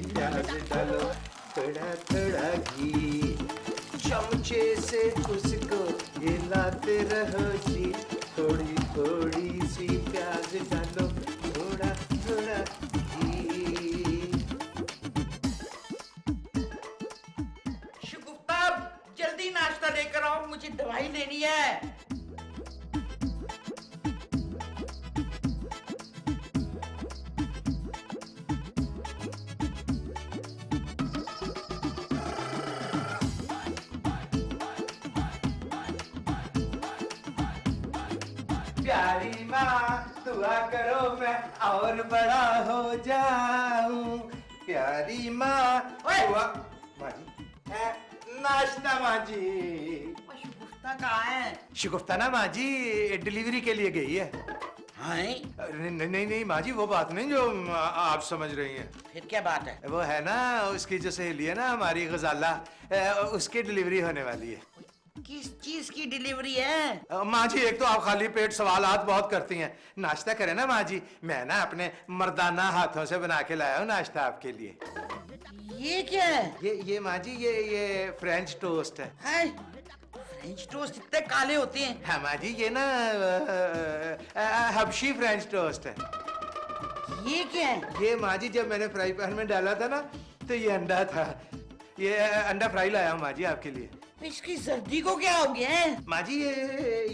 प्याज डालो, थोड़ा थोड़ा घी, चमचे से उसको हिलाते रहो जी, थोड़ी थोड़ी सी प्याज डालो, थोड़ा थोड़ा घी। शगुफ्ता, जल्दी नाश्ता लेकर आओ, मुझे दवाई लेनी है। प्यारी माँ दुआ करो मैं और बड़ा हो जाऊं, प्यारी माँ दुआ। माँ जी नाश्ता माँ जी। शगुफ्ता कहाँ है? शगुफ्ता ना माँ जी डिलीवरी के लिए गई है। हाँ? नहीं नहीं नहीं माँ जी, वो बात नहीं जो आप समझ रही हैं। फिर क्या बात है? वो है ना उसकी जो सहेली है ना हमारी गजाला, उसकी डिलीवरी होने वाली है। किस चीज की डिलीवरी है? माँ जी एक तो आप खाली पेट सवालात बहुत करती हैं, नाश्ता करें ना माँ जी, मैं ना अपने मर्दाना हाथों से बना के लाया हूँ नाश्ता आपके लिए। ये क्या है? ये माँ जी ये फ्रेंच टोस्ट है। हाय, फ्रेंच टोस्ट इतने काले होते हैं? हाँ माँ जी ये ना हबशी फ्रेंच टोस्ट है। ये क्या है? ये माँ जी जब मैंने फ्राई पैन में डाला था ना तो ये अंडा था, ये अंडा फ्राई लाया हूँ माँ जी आपके लिए। इसकी जर्दी को क्या हो गया है? माँ जी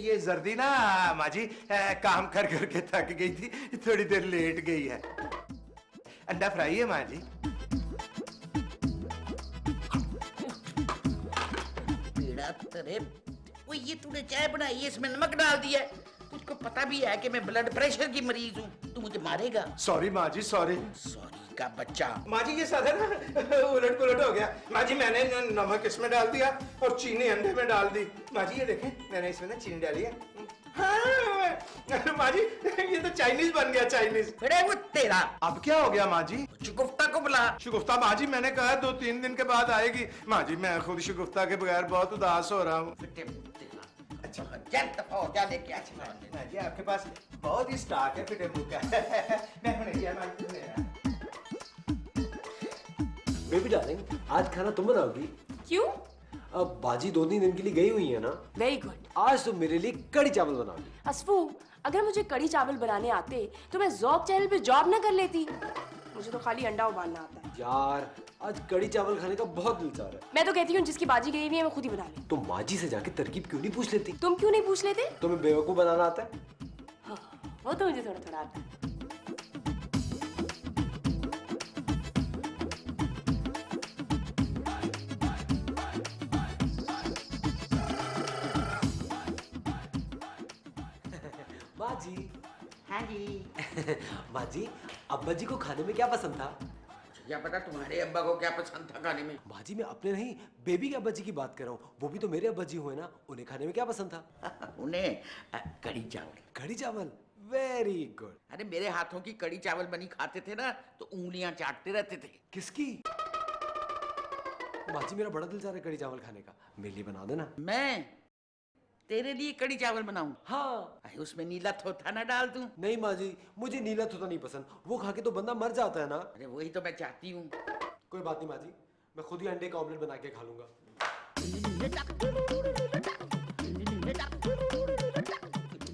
ये जर्दी ना माँ जी काम कर करके थक गई थी, थोड़ी देर लेट गई है। अंडा फ्राई है माँ जी। बेड़ा तेरे, वो ये तूने चाय बनाई है, इसमें नमक डाल दिया है। तुझको पता भी है कि मैं ब्लड प्रेशर की मरीज हूँ, तू मुझे मारेगा। सॉरी माँ जी सॉरी। सॉरी का बच्चा। माँ जी ये साधा ना उलट पुलट हो गया। माँ जी मैंने नमक इसमें डाल दिया और चीनी अंडे में डाल दी। माँ जी ये देखें मैंने इसमें ना चीनी डाली है। हाँ माँ जी ये तो चाइनीज बन गया, चाइनीज। अरे वो तेरा। अब क्या हो गया माँ जी? शगुफ्ता को बुला। शगुफ्ता माँ जी मैंने कहा 2-3 दिन के बाद आएगी। माँ जी मैं खुद शगुफ्ता के बगैर बहुत उदास हो रहा हूँ। अच्छा जा लेके आ। माँ जी आपके पास बहुत ही स्टॉक है फिटे मुंह का। मैं हुने गया माँ जी। बेबी डार्लिंग, आज खाना तुम बनाओगी? क्यों? अब बाजी 2-3 दिन के लिए गई हुई है ना। Very good. आज तुम मेरे लिए कड़ी चावल बनाओगी। असफू, अगर मुझे कड़ी चावल बनाने आते तो मैं ज़ौक चैनल पे जॉब ना कर लेती। मुझे तो खाली अंडा उबालना आता है। यार आज कड़ी चावल खाने का बहुत दिल चाह रहा है। मैं तो कहती हूँ जिसकी बाजी गई हुई है मैं खुद ही बना लूं। तुम माजी से जाके तरकीब क्यों नहीं पूछ लेती? तुम क्यों नहीं पूछ लेते? तुम्हें बेवकूफ बनाना आता है? हाँ, वो तो मुझे थोड़ा थोड़ा आता है। माँ जी। हाँ जी। माँ जी अब्बा जी को खाने में क्या पसंद था? क्या पता तुम्हारे अब्बा को क्या पसंद था खाने में। माँ जी मैं अपने नहीं बेबी के अब्बा जी की बात कर रहा हूँ, वो भी तो मेरे अब्बा जी हुए ना, उन्हें खाने में क्या पसंद था? उन्हें कड़ी चावल। कड़ी चावल, वेरी गुड। अरे मेरे हाथों की कड़ी चावल बनी खाते थे ना तो उंगलियां चाटते रहते थे। किसकी? माँ जी मेरा बड़ा दिल चाह रहा है कड़ी चावल खाने का, मेरे लिए बना देना। मैं तेरे लिए कड़ी चावल बनाऊं? हाँ। उसमें नीला थोथा ना डाल दूं? नहीं माँ जी मुझे नीला थोथा नहीं पसंद, वो खा के तो बंदा मर जाता है ना। अरे वही तो मैं चाहती हूँ। कोई बात नहीं माँ जी, मैं खुद ही अंडे का ऑमलेट बना के खा लूंगा।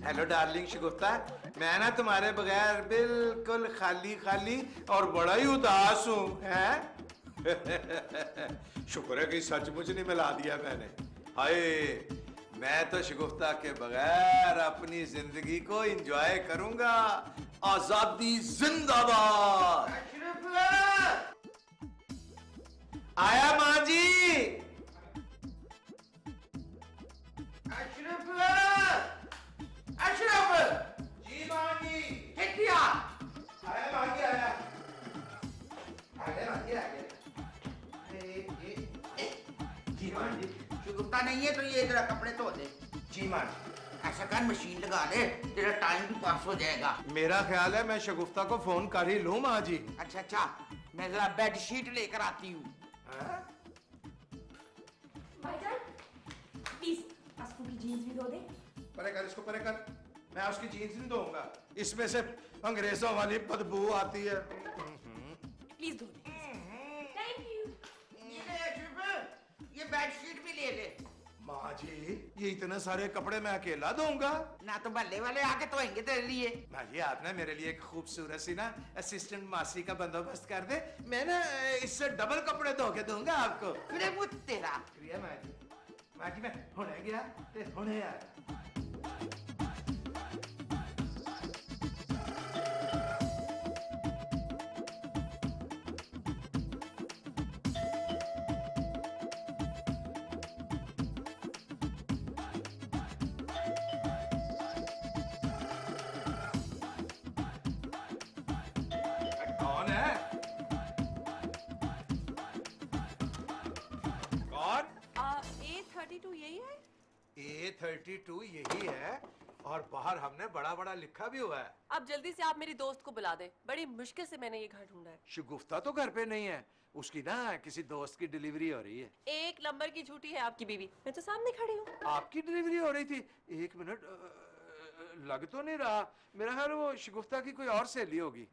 हेलो डार्लिंग शगुफ्ता, मैं ना तुम्हारे बगैर बिल्कुल खाली खाली और बड़ा ही उदास हूँ। हैं? शुक्र है कि सचमुच नहीं मिला दिया मैंने। हाय मैं तो शगुफ्ता के बगैर अपनी जिंदगी को एंजॉय करूंगा। आजादी जिंदाबाद। आया माँ जी। अशरफ! अशरफ! जी माँ जी। क्या? आया माँ जी आया। आगे माँ जी आगे। जी माँ जी। शगुफ्ता नहीं है तो ये जरा कपड़े धो दे। जी माँ जी। ऐसा कर मशीन लगा दे, तेरा टाइम भी पास हो जाएगा। मेरा ख्याल है मैं शगुफ्ता को फोन कर ही लूं माँ जी। अच्छा मैं जरा बेड शीट लेकर आती हूँ। भाईजान, प्लीज असफू की जीन्स भी धो दे। परे कर इसको, परे कर। मैं उसकी जीन्स नहीं धोऊंगा, इसमें से अंग्रेजों वाली बदबू आती है। प्लीज धो दे। माँ जी, ये इतने सारे कपड़े मैं अकेला धोऊंगा? ना तो मोहल्ले वाले आके धोएंगे तेरे लिए। माँ जी, आप ना मेरे लिए एक खूबसूरत सी ना असिस्टेंट मासी का बंदोबस्त कर दे, मैं ना इससे डबल कपड़े धो के दूंगा आपको। फिर वो तेरा शुक्रिया माँ जी। माँ जी, मैं हुणे गया ते हुणे आया। कौन है? कौन? A32 यही है? A32 यही है, और बाहर हमने बड़ा बड़ा लिखा भी हुआ है। अब जल्दी से आप मेरी दोस्त को बुला दें। बड़ी मुश्किल से मैंने ये घर ढूंढा है। शगुफ्ता तो घर पे नहीं है, उसकी ना किसी दोस्त की डिलीवरी हो रही है। एक नंबर की झूठी है आपकी बीवी। मैं तो सामने खड़ी हूँ। आपकी डिलीवरी हो रही थी? एक मिनट, लग तो नहीं रहा। मेरा ख्याल वो शगुफ्ता की कोई और सहेली होगी।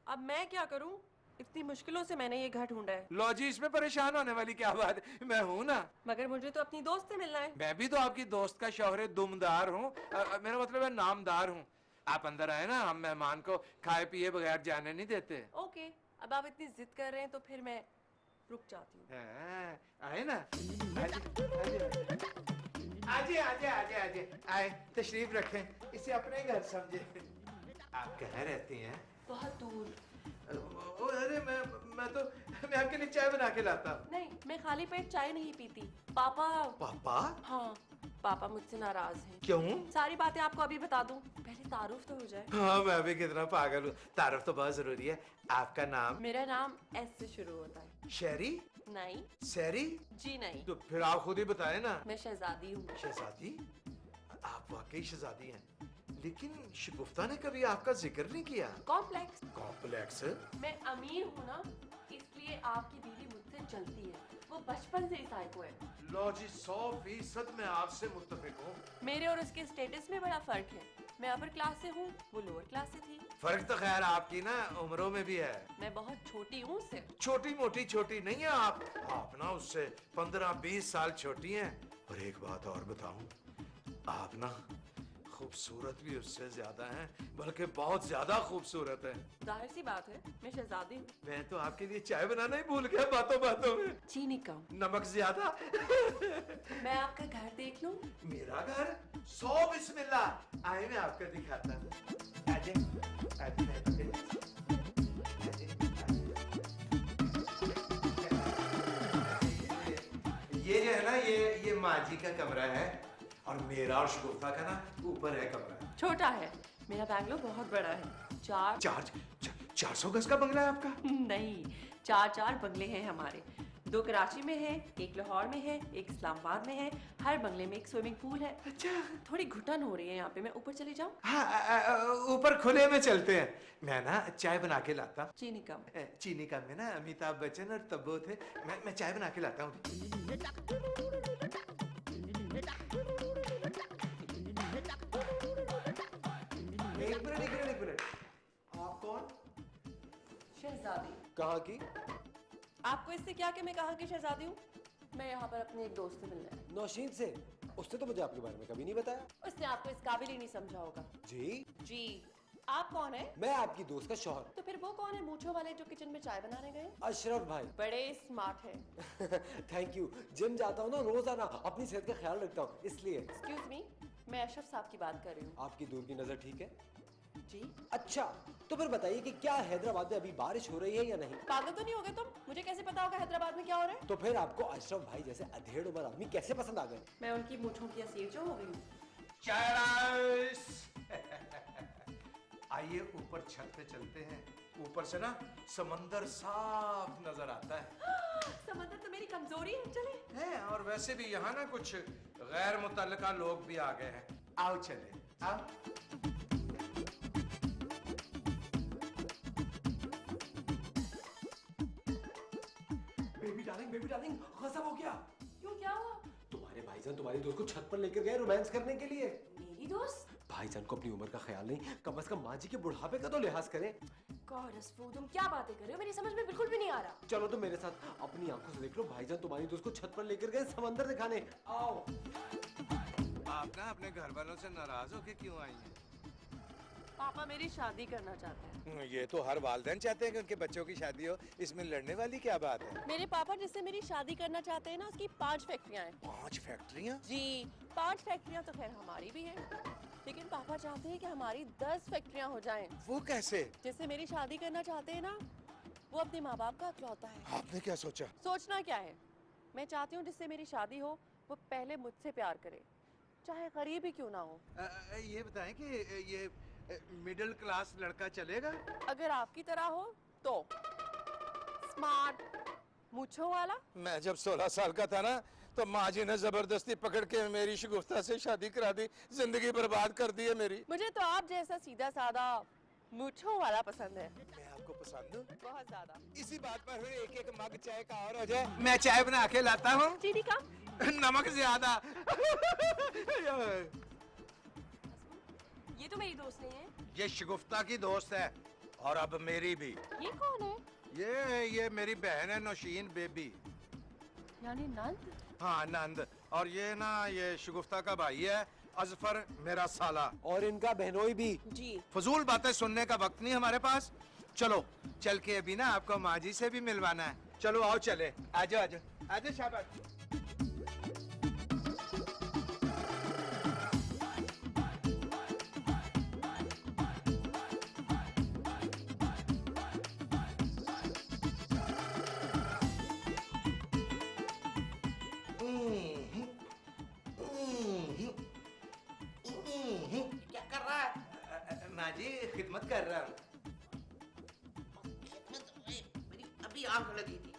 अब मैं क्या करूँ? इतनी मुश्किलों से मैंने ये घर ढूंढा है। लो जी, इसमें परेशान होने वाली क्या बात है, मैं हूं ना। मगर मुझे तो अपनी दोस्त से मिलना है। मैं भी तो आपकी दोस्त का शौहरे दुमदार हूँ, मेरा मतलब है नामदार हूँ। आप अंदर आए ना, हम मेहमान को खाए पिए बगैर जाने नहीं देते। ओके, अब आप इतनी जिद कर रहे हैं तो फिर मैं रुक जाती हूँ। आए ना, आजे आजे आजे आजे आए, तशरीफ रखें, इसे अपने घर समझे। आप कहाँ रहती हैं? बहुत दूर। अरे मैं आपके लिए चाय बना के लाता हूँ। नहीं, मैं खाली पेट चाय नहीं पीती। पापा। पापा? हाँ, पापा मुझसे नाराज हैं। क्यों? सारी बातें आपको अभी बता दूं, पहले तारुफ तो हो जाए। हाँ, मैं भी कितना पागल हूँ, तारुफ तो बहुत जरूरी है। आपका नाम? मेरा नाम एस से शुरू होता है। शेरी? नहीं। सैरी? जी नहीं। तो फिर आप खुद ही बताएं ना। मैं शहजादी हूँ। शहजादी? आप वाकई शहजादी हैं, लेकिन शगुफ्ता ने कभी आपका जिक्र नहीं किया। कॉम्प्लेक्स। कॉम्प्लेक्स? मैं अमीर हूँ ना, इसलिए आपकी बीवी मुझसे जलती है। वो बचपन से ही साइको है। लो जी, 100% मैं आपसे मुत्तफिक हूँ। मेरे और उसके स्टेटस में बड़ा फर्क है। मैं अपर क्लास से हूँ, वो लोअर क्लास से थी। फर्क तो खैर आपकी ना उम्रों में भी है। मैं बहुत छोटी हूँ उससे। छोटी मोटी छोटी नहीं है आप ना उससे 15-20 साल छोटी हैं। और एक बात और बताऊं, आप ना खूबसूरत भी उससे ज्यादा हैं, बल्कि बहुत ज्यादा खूबसूरत हैं। जाहिर सी बात है, मैं शहजादी हूँ। मैं तो आपके लिए चाय बनाना ही भूल गया बातों बातों में। चीनी कम। नमक ज्यादा। मैं आपका घर देख लूँ? मेरा घर? 100 बिस्मिल्लाह। आए, मैं आपका दिखाता हूँ। आजे, आजे, ये जो है ना, ये माँ जी का कमरा है, और मेरा और शगुफ्ता का ना ऊपर है कमरा। छोटा है, मेरा बैंगलोर बहुत बड़ा है। 400 गज का बंगला है आपका? नहीं, 4 बंगले हैं हमारे। 2 कराची में है, एक लाहौर में है, एक इस्लामाबाद में है। हर बंगले में एक स्विमिंग पूल है। अच्छा। थोड़ी घुटन हो रही है यहाँ पे, मैं ऊपर चली जाऊँ? हाँ, ऊपर खुले में चलते हैं। मैं ना चाय बना के लाता। चीनी कम। चीनी कम में ना अमिताभ बच्चन और तब्बू थे। मैं चाय बना के लाता हूँ। एक मिनट। आप कौन? शहजादी। कहाँ की? आपको इससे क्या कि मैं कहाँ की शहजादी हूँ? मैं यहाँ पर अपने एक दोस्त से मिलने आई। नौशीन से? उसने तो मुझे आपके बारे में कभी नहीं बताया। उसने आपको इस काबिल ही नहीं समझा होगा। जी? जी। आप कौन है? मैं आपकी दोस्त का शौहर। तो फिर वो कौन है मूंछों वाले जो किचन में चाय बनाने गए? अशरफ भाई। बड़े स्मार्ट है। Thank you. जिम जाता हूँ ना रोजाना, अपनी सेहत का ख्याल रखता हूँ, इसलिए। एक्सक्यूज मी, मैं अशरफ साहब की बात कर रही हूँ। आपकी दूर की नजर ठीक है? जी। अच्छा, तो फिर बताइए कि क्या हैदराबाद में अभी बारिश हो रही है या नहीं? पागल तो नहीं हो गए तुम? मुझे कैसे पता होगा हैदराबाद में क्या हो रहा है? तो फिर आपको अशरफ भाई जैसे अधेड़ उम्र आदमी कैसे पसंद आ गए? मैं उनकी मूंछों की असीर जो हो गई हूँ। आइए ऊपर छत पे चलते हैं। ऊपर से ना समंदर साफ नजर आता है। समंदर तो मेरी कमजोरी है, चले। है, और वैसे भी यहाँ ना कुछ गैर मुतल्लिका लोग भी आ गए हैं। आओ चले, आओ। बेबी डार्लिंग, गजब हो गया। क्यों, क्या हुआ? तुम्हारे भाईजान तुम्हारी दोस्त को छत पर लेकर गए रोमांस करने के लिए। मेरी दोस्त? भाईजान को अपनी उम्र का ख्याल नहीं, कम से कम माँ जी के बुढ़ापे का तो लिहाज करें। गॉड, तुम क्या बातें कर रहे हो? मेरी समझ में बिल्कुल भी नहीं आ रहा। चलो तो मेरे साथ, अपनी आंखों से देख लो, भाईजान तुम्हारी दोस्त को छत पर लेकर गए समंदर दिखाने। आओ। आप ना अपने घर वालों से नाराज होके क्यों आई हैं? पापा मेरी शादी करना चाहते हैं। ये तो हर वालिदैन चाहते हैं कि उनके बच्चों की शादी हो, इसमें लड़ने वाली क्या बात है? मेरे पापा जिससे मेरी शादी करना चाहते हैं ना, उसकी 5 फैक्ट्रियां हैं। 5 फैक्ट्रियां? जी, 5 फैक्ट्रियां तो खैर हमारी भी हैं, लेकिन पापा चाहते हैं कि हमारी 10 फैक्ट्रियां हो जाएं। वो कैसे? जिससे मेरी शादी करना चाहते हैं ना, वो अपने माँ बाप का इकलौता है। आपने क्या सोचा? सोचना क्या है, मैं चाहती हूँ जिससे मेरी शादी हो वो पहले मुझसे प्यार करे, चाहे गरीब ही क्यों ना हो। ये बताएं कि ये मिडिल क्लास लड़का चलेगा? अगर आपकी तरह हो तो स्मार्ट, मूंछों वाला। मैं जब 16 साल का था ना, तो माँ जी ने जबरदस्ती पकड़ के मेरी शगुफ्ता से शादी करा दी, जिंदगी बर्बाद कर दी है मेरी। मुझे तो आप जैसा सीधा साधा मूंछों वाला पसंद है। मैं आपको पसंद हूँ? बहुत ज्यादा। इसी बात पर फिर एक मग चाय का और हो जाए। मैं चाय बना के लाता हूँ। चीनी का? नमक ज्यादा। ये तो मेरी दोस्त नहीं है। ये शगुफ्ता की दोस्त है, और अब मेरी भी। ये कौन है? ये मेरी बहन है, नौशीन बेबी। यानी नंद? हाँ, नंद। और ये शगुफ्ता का भाई है, अजफर, मेरा साला। और इनका बहनोई भी। जी। फजूल बातें सुनने का वक्त नहीं हमारे पास। चलो चल के अभी ना आपको माँ जी से भी मिलवाना है। चलो आओ चले। आजो आजो आजो, शाबाश। क्या कर रहा है? माँ जी खिदमत कर रहा हूँ। मेरी अभी आंख लगी थी,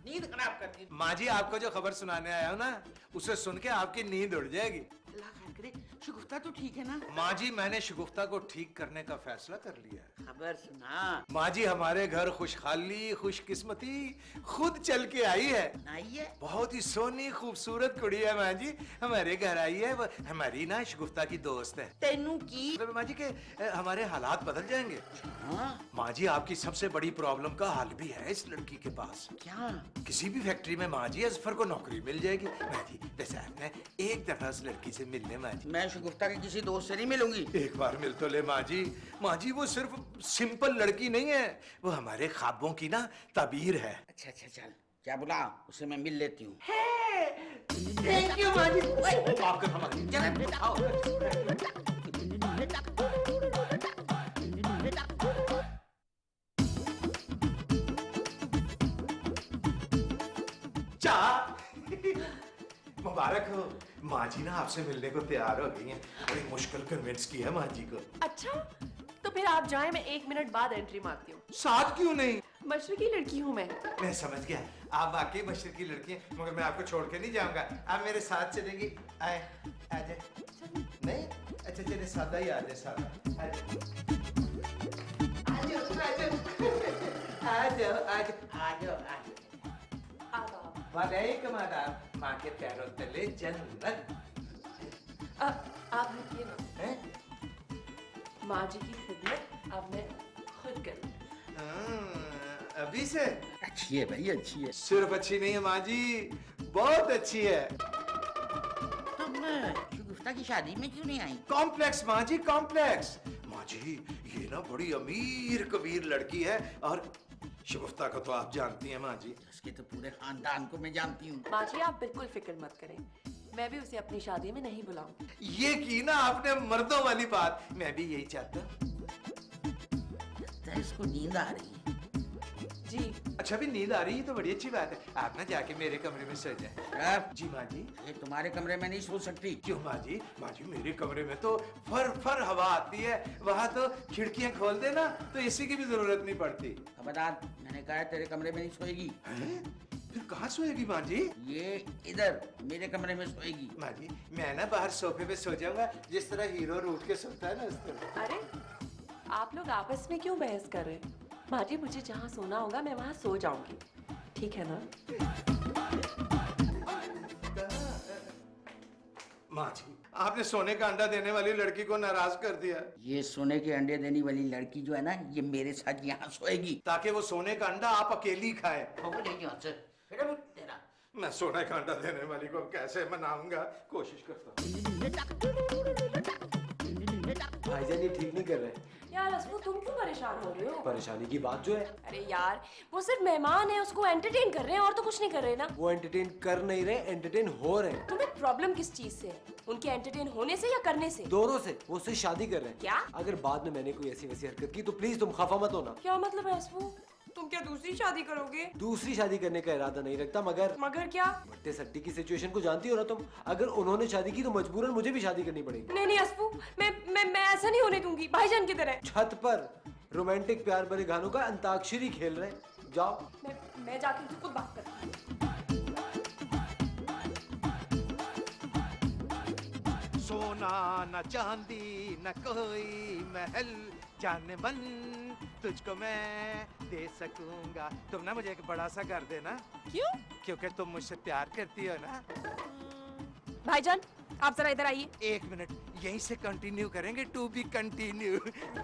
नींद खराब कर दी। माँ जी आपको जो खबर सुनाने आया हूँ ना, उसे सुन के आपकी नींद उड़ जाएगी। अल्लाह खैर करे, शगुफ्ता तो ठीक है ना? माँ जी मैंने शगुफ्ता को ठीक करने का फैसला कर लिया है। खबर सुना। माँ जी हमारे घर खुशहाली खुशकिस्मती खुद चल के आई है। आई है? बहुत ही सोनी खूबसूरत कुड़ी है माँ जी, हमारे घर आई है। वो हमारी ना शगुफ्ता की दोस्त है। तेनू की? मतलब माँ जी के हमारे हालात बदल जाएंगे। हाँ? माँ जी आपकी सबसे बड़ी प्रॉब्लम का हल भी है इस लड़की के पास। क्या? किसी भी फैक्ट्री में माँ जी अजफर को नौकरी मिल जाएगी। माँ जी बस आपने एक दफा उस लड़की से मिलने। माँ जी मैं शगुफ्ता के किसी दोस्त से नहीं मिलूंगी। एक बार मिल तो ले माँ जी। माँ जी वो सिर्फ सिंपल लड़की नहीं है, वो हमारे ख्वाबों की ना तबीर है। अच्छा अच्छा चल, क्या बुला, उसे मैं मिल लेती हूँ। थैंक यू माँ जी। माफ कर हमारी। चल बेटा आओ। चाह मुबारक हो। माँ जी ना आपसे मिलने को तैयार हो गई हैं। बड़ी मुश्किल कन्विंस की है माँ जी को। अच्छा, तो फिर आप जाएं, मैं 1 मिनट बाद एंट्री मारती हूँ। साथ क्यों नहीं? मशरकी लड़की हूँ मैं समझ गया, आप वाकई मशरकी लड़की हैं, मगर मैं आपको छोड़ के नहीं जाऊंगा। आप मेरे साथ चलेंगी। आए आ जाए। नहीं अच्छा चलिए, सादा ही आ जाए। सादा आ जाओ। आदाब। वालेकुम आदाब। माँ के पैरों तले जन्नत। आप हटिए ना। हैं? माँ जी की खिदमत अब मैं खुद करूँ। अभी से? अच्छी है भाई, अच्छी है। सिर्फ अच्छी नहीं है माँ जी, बहुत अच्छी है। तुम शगुफ्ता की शादी में क्यों नहीं आई? कॉम्प्लेक्स माँ जी, कॉम्प्लेक्स। माँ जी ये ना बड़ी अमीर कबीर लड़की है, और शगुफ्ता को तो आप जानती हैं माँ जी। उसके तो पूरे खानदान को मैं जानती हूँ। माँ जी आप बिल्कुल फिक्र मत करें, मैं भी उसे अपनी शादी में नहीं बुलाऊंगी। ये की ना आपने मर्दों वाली बात, मैं भी यही चाहता हूँ। लगता है इसको नींद आ रही है। जी। अच्छा भी नींद आ रही है तो बड़ी अच्छी बात है। आप ना जाके मेरे कमरे में सो जाए। शराब, जी माँ जी। ये तुम्हारे कमरे में नहीं सो सकती। क्यों माँ जी? माँ जी मेरे कमरे में तो फर फर हवा आती है, वहाँ तो खिड़कियाँ खोल देना तो एसी की भी जरूरत नहीं पड़ती। खबरदार, मैंने कहा है तेरे कमरे में नहीं सोएगी। हैं? फिर कहाँ सोएगी माँ जी? ये इधर मेरे कमरे में सोएगी। माँ जी मैं ना बाहर सोफे पे सो जाऊंगा, जिस तरह हीरो रूठ के सोता है ना उस तरह। अरे आप लोग आपस में क्यों बहस कर रहे हैं? माँ जी मुझे जहाँ सोना होगा मैं वहाँ सो जाऊंगी, ठीक है ना? माँ जी, आपने सोने का अंडा देने वाली लड़की को नाराज कर दिया, ये सोने के अंडे देने वाली लड़की जो है ना, ये मेरे साथ यहाँ सोएगी। ताकि वो सोने का अंडा आप अकेली खाए। यहाँ से तेरा मैं सोने का अंडा देने वाली को कैसे मनाऊंगा? कोशिश करता हूँ। भाईजान ये ठीक नहीं कर रहे। यार असफू, तुम क्यों परेशान हो रहे हो? परेशानी की बात जो है, अरे यार, वो सिर्फ मेहमान है, उसको एंटरटेन कर रहे हैं और तो कुछ नहीं कर रहे ना। वो एंटरटेन कर नहीं रहे, एंटरटेन हो रहे हैं। तुम्हें प्रॉब्लम किस चीज से है? उनके एंटरटेन होने से या करने से? दोनों से। वो उससे शादी कर रहे हैं। क्या? अगर बाद में मैंने कोई ऐसी वैसी हरकत की तो प्लीज तुम खफा मत होना। क्या मतलब है असफू? तुम क्या दूसरी शादी करोगे? दूसरी शादी करने का इरादा नहीं रखता, मगर क्या? भट्टे सट्टी की सिचुएशन को जानती हो ना तुम। अगर उन्होंने शादी की तो मजबूरन मुझे भी शादी करनी पड़ेगी। नहीं असफू, मैं ऐसा नहीं होने दूंगी, भाईजान की तरह। छत पर रोमांटिक प्यार भरे गानों का अंताक्षरी खेल रहे हैं। जाओ। मैं जाके खुद बात करती हूँ। सोना न चांदी न कोई महल, जाने मन तुझको मैं दे सकूंगा। तुम ना मुझे एक बड़ा सा घर देना। क्यों? क्योंकि तुम मुझसे प्यार करती हो ना। भाईजान, आप जरा इधर आइए। एक मिनट, यहीं से कंटिन्यू करेंगे, टू बी कंटिन्यू।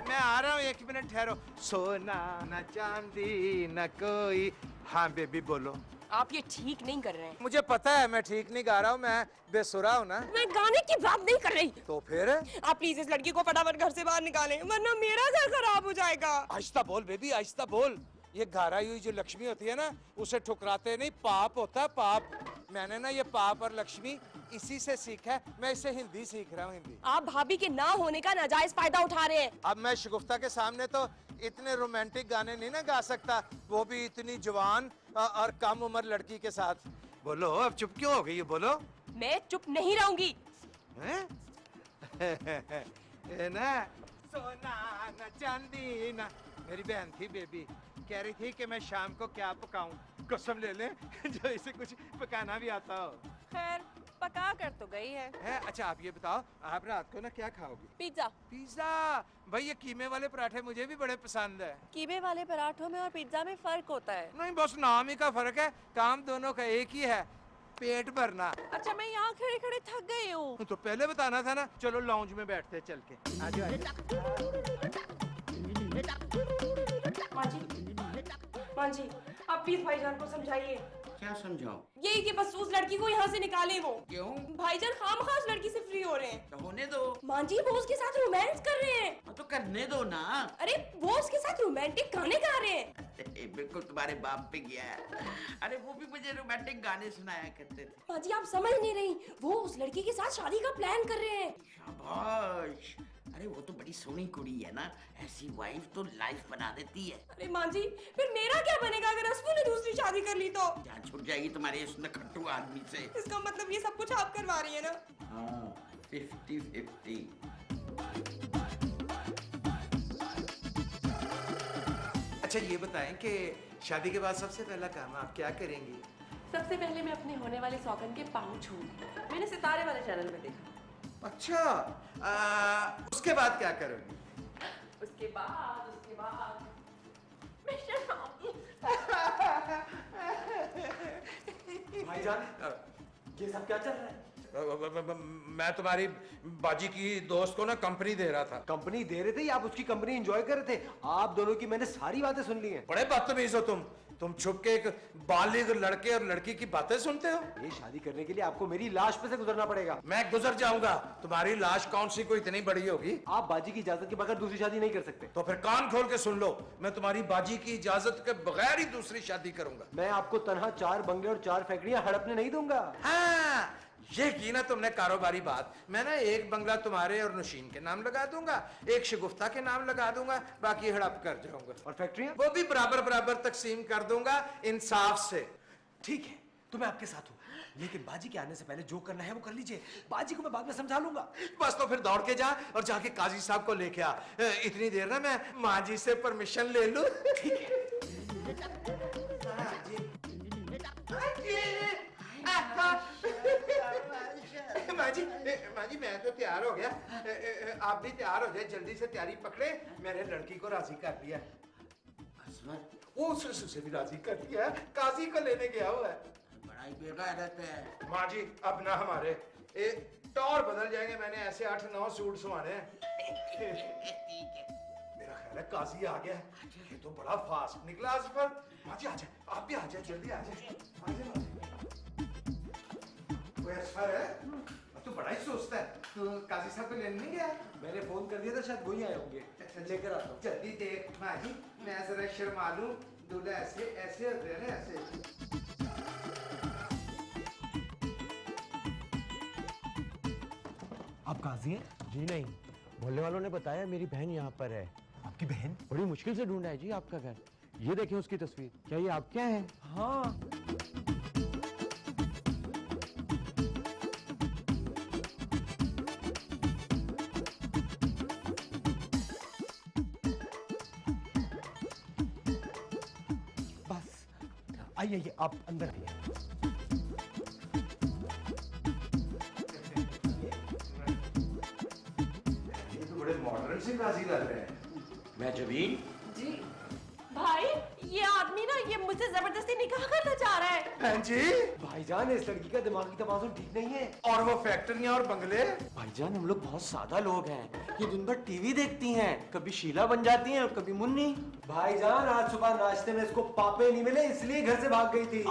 मैं आ रहा हूँ, एक मिनट ठहरो। सोना न चांदी न कोई। हाँ बेबी बोलो। आप ये ठीक नहीं कर रहे हैं। मुझे पता है मैं ठीक नहीं गा रहा हूँ, मैं बेसुरा हूँ ना। मैं गाने की बात नहीं कर रही। तो फिर आप प्लीज इस लड़की को फटाफट घर से बाहर निकालें, वरना मेरा घर खराब हो जाएगा। आहिस्ता बोल बेबी, आहिस्ता बोल। ये घाराई हुई जो लक्ष्मी होती है ना, उसे ठुकराते नहीं, पाप होता है, पाप। मैंने ना ये पाप और लक्ष्मी इसी से सीखा है। मैं इससे हिंदी सीख रहा हूँ, हिंदी। आप भाभी के ना होने का नाजायज फायदा उठा रहे हैं। अब मैं शगुफ्ता के सामने तो इतने रोमांटिक गाने नहीं ना गा सकता, वो भी इतनी जवान और कम उम्र लड़की के साथ। बोलो, अब चुप क्यों हो गई? बोलो। मैं चुप नहीं रहूंगी। है ना, सोना न चांदी न। मेरी बहन थी बेबी, कह रही थी कि मैं शाम को क्या पकाऊं। कसम ले ले जो इसे कुछ पकाना भी आता हो। खैर, पका कर तो गई है। अच्छा आप ये बताओ, आप रात को ना क्या खाओगी? पिज्जा। पिज्जा? भाई ये कीमे वाले पराठे मुझे भी बड़े पसंद है। कीमे वाले पराठों में और पिज्जा में फर्क होता है। नहीं, बस नाम ही का फर्क है, काम दोनों का एक ही है, पेट भरना। अच्छा, मैं यहाँ खड़े खड़े थक गई हूँ। तो पहले बताना था ना। चलो लाउंज में बैठते चल के। आ जाओ। माँ जी, आप प्लीज भाईजान को समझाइए। क्या समझाओ? यही कि बस उस लड़की को यहाँ से निकाले वो। क्यों? भाईजान खामखा उस लड़की से फ्री हो रहे हैं। तो होने दो। माँ जी, वो उसके साथ रोमांस कर रहे हैं। हाँ, तो करने दो ना। अरे वो उसके साथ रोमांटिक गाने गा रहे हैं। बिल्कुल तुम्हारे बाप पे गया है। अरे वो भी मुझे रोमांटिक गाने सुनाया करते थे। माँ जी, आप समझ नहीं रही, वो उस लड़की के साथ शादी का प्लान कर रहे हैं। शाबाश। अरे वो तो बड़ी सोहनी कुड़ी है ना, ऐसी वाइफ तो लाइफ बना देती है। अरे माँ जी, फिर मेरा क्या बनेगा अगर असफू ने दूसरी शादी कर ली तो? जान छूट जाएगी तुम्हारे इस नखट्टू आदमी से। इसका मतलब ये सब कुछ आप करवा रही है ना? हाँ, 50-50। अच्छा ये बताएं कि शादी के बाद सबसे पहला काम आप क्या करेंगी? सबसे पहले मैं अपने होने वाले सौगन के पाँव छूऊंगी। मैंने सितारे वाले चैनल में देखा। अच्छा, उसके बाद क्या करोगी? उसके बाद मैं शर्माऊंगी। भाईजान, ये सब क्या चल रहा है? मैं तुम्हारी बाजी की दोस्त को ना कंपनी दे रहा था। कंपनी दे रहे थे या आप उसकी कंपनी एंजॉय कर रहे थे? आप दोनों की मैंने सारी बातें सुन ली हैं। बड़े बदतमीज हो तुम छुप के एक बालिग लड़के और लड़की की बातें सुनते हो। ये शादी करने के लिए आपको मेरी लाश पे से गुजरना पड़ेगा। मैं गुजर जाऊंगा, तुम्हारी लाश कौन सी कोई इतनी बड़ी होगी? आप बाजी की इजाजत के बगैर दूसरी शादी नहीं कर सकते। तो फिर कान खोल के सुन लो, मैं तुम्हारी बाजी की इजाजत के बगैर ही दूसरी शादी करूंगा। मैं आपको तनहा 4 बंगले और 4 फैक्ट्रियां हड़पने नहीं दूंगा। हाँ, ये की ना तुमने कारोबारी बात। मैं ना एक बंगला तुम्हारे और नशीन के नाम लगा दूंगा, एक शगुफ्ता के नाम लगा दूंगा, बाकी हड़प कर जाऊंगा। और फैक्ट्रियां? वो भी बराबर बराबर तकसीम कर दूंगा, इंसाफ से। ठीक है, तो मैं आपके साथ हूँ, लेकिन बाजी के आने से पहले जो करना है वो कर लीजिए। बाजी को मैं बाद में समझा लूंगा। बस तो फिर दौड़ के जा और जाके काजी साहब को लेके आ। इतनी देर ना मैं माँ जी से परमिशन ले लूं। ठीक है। माँ जी मैं तो तैयार हो गया, आप भी तैयार हो जाए, जल्दी से तैयारी पकड़े। मैंने लड़की को राजी कर दिया। वो उसे भी राजी कर दिया, काजी को लेने गया हुआ है। बड़ा ही बेगारत है। माँ जी अब ना हमारे टौर बदल जाएंगे। मैंने ऐसे 8-9 सूट सिलवाने हैं। ठीक है। मेरा ख्याल है काजी आ गया है। ये तो बड़ा फास्ट निकला असफर। माजी आ जाए, आप भी आ जाए, जल्दी आ जाए। आ जाए माजी। कोई असफर है? तू बड़ा ही सोचता है। तू काजी साहब को लेने नहीं गया? मैंने फोन कर दिया था, शायद वही आए होंगे। लेकर आता हूँ। जल्दी देख माजी, मैं जरा शर्मा लूं। दूल्हा ऐसे ऐसे होते हैं ना, ऐसे। आप काजी हैं? जी नहीं, मोहल्ले वालों ने बताया मेरी बहन यहाँ पर है। आपकी बहन? बड़ी मुश्किल से ढूंढा है जी आपका घर। ये देखें उसकी तस्वीर। क्या ये आप क्या हैं? हाँ। बस आइए आइए, आप अंदर आइए। ये तो बड़े मॉडर्न से काजी लग रहे हैं। मैं जबीन। जी भाई, ये आदमी ना ये मुझसे जबरदस्ती निकाह करना चाह रहा है। बहन जी, भाईजान, इस लड़की का दिमागी तवाज़ुन ठीक नहीं है। और वो फैक्ट्रियां और बंगले। भाईजान, हम लोग बहुत सादा लोग हैं। ये दिन भर टीवी देखती हैं, कभी शीला बन जाती हैं और कभी मुन्नी। भाईजान, आज सुबह नाश्ते में इसको पापे नहीं मिले, इसलिए घर से भाग गई थी।